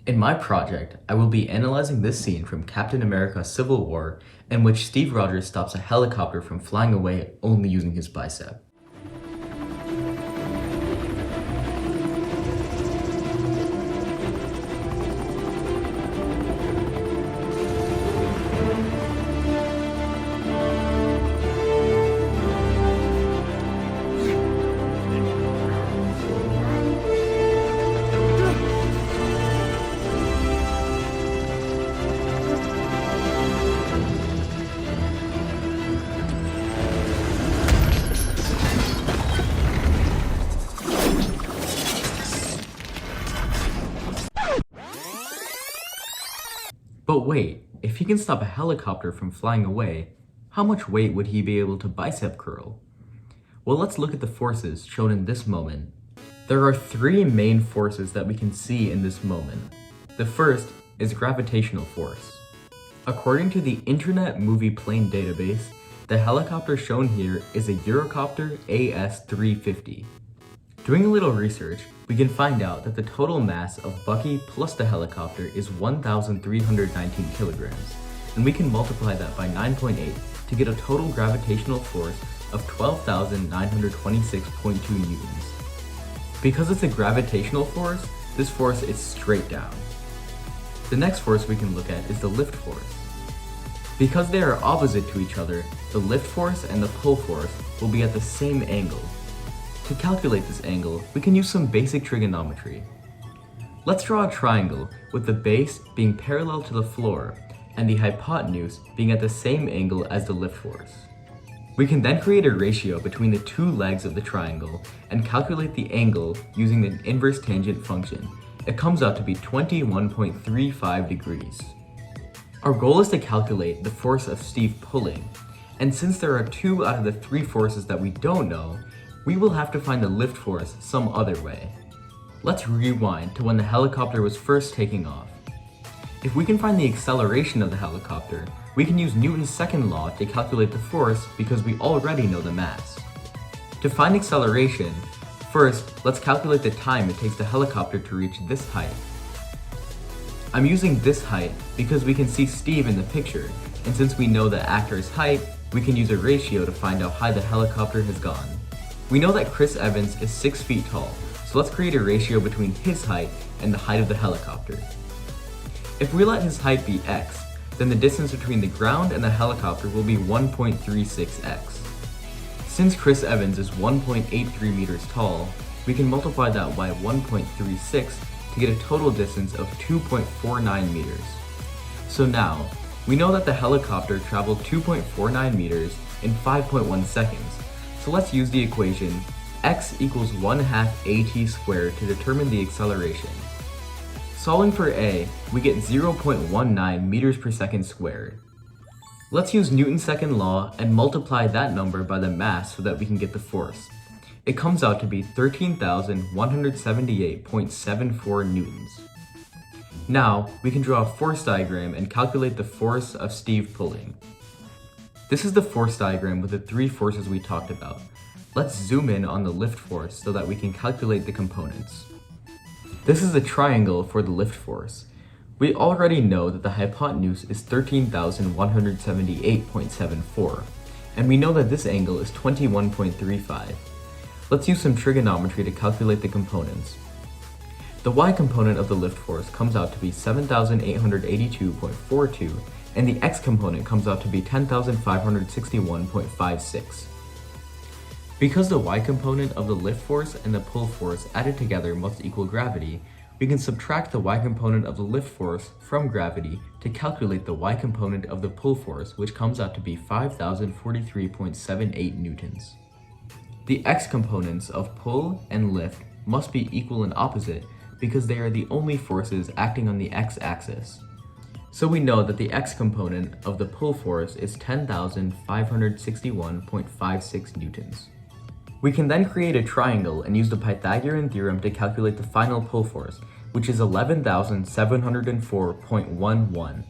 In my project, I will be analyzing this scene from Captain America Civil War in which Steve Rogers stops a helicopter from flying away only using his bicep. But wait, if he can stop a helicopter from flying away, how much weight would he be able to bicep curl? Well, let's look at the forces shown in this moment. There are three main forces that we can see in this moment. The first is gravitational force. According to the Internet Movie Plane Database, the helicopter shown here is a Eurocopter AS-350. Doing a little research, we can find out that the total mass of Bucky plus the helicopter is 1,319 kilograms, and we can multiply that by 9.8 to get a total gravitational force of 12,926.2 newtons. Because it's a gravitational force, this force is straight down. The next force we can look at is the lift force. Because they are opposite to each other, the lift force and the pull force will be at the same angle. To calculate this angle, we can use some basic trigonometry. Let's draw a triangle with the base being parallel to the floor and the hypotenuse being at the same angle as the lift force. We can then create a ratio between the two legs of the triangle and calculate the angle using the inverse tangent function. It comes out to be 21.35 degrees. Our goal is to calculate the force of Steve pulling, and since there are two out of the three forces that we don't know, we will have to find the lift force some other way. Let's rewind to when the helicopter was first taking off. If we can find the acceleration of the helicopter, we can use Newton's second law to calculate the force because we already know the mass. To find acceleration, first let's calculate the time it takes the helicopter to reach this height. I'm using this height because we can see Steve in the picture, and since we know the actor's height, we can use a ratio to find how high the helicopter has gone. We know that Chris Evans is 6 feet tall, so let's create a ratio between his height and the height of the helicopter. If we let his height be x, then the distance between the ground and the helicopter will be 1.36x. Since Chris Evans is 1.83 meters tall, we can multiply that by 1.36 to get a total distance of 2.49 meters. So now, we know that the helicopter traveled 2.49 meters in 5.1 seconds. So let's use the equation x equals 1/2 at squared to determine the acceleration. Solving for a, we get 0.19 meters per second squared. Let's use Newton's second law and multiply that number by the mass so that we can get the force. It comes out to be 13,178.74 newtons. Now, we can draw a force diagram and calculate the force of Steve pulling. This is the force diagram with the three forces we talked about. Let's zoom in on the lift force so that we can calculate the components. This is the triangle for the lift force. We already know that the hypotenuse is 13,178.74, and we know that this angle is 21.35. Let's use some trigonometry to calculate the components. The y component of the lift force comes out to be 7,882.42, and the x component comes out to be 10,561.56. Because the y component of the lift force and the pull force added together must equal gravity, we can subtract the y component of the lift force from gravity to calculate the y component of the pull force, which comes out to be 5,043.78 newtons. The x components of pull and lift must be equal and opposite because they are the only forces acting on the x-axis. So we know that the x component of the pull force is 10,561.56 newtons. We can then create a triangle and use the Pythagorean theorem to calculate the final pull force, which is 11,704.11.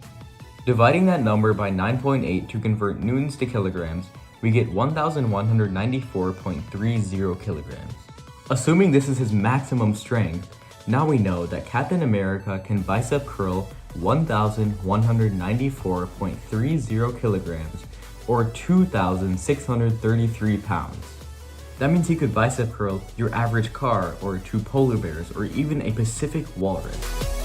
Dividing that number by 9.8 to convert newtons to kilograms, we get 1,194.30 kilograms. Assuming this is his maximum strength, Now we know that Captain America can bicep curl 1,194.30 kilograms or 2,633 pounds. That means he could bicep curl your average car or 2 polar bears or even a Pacific walrus.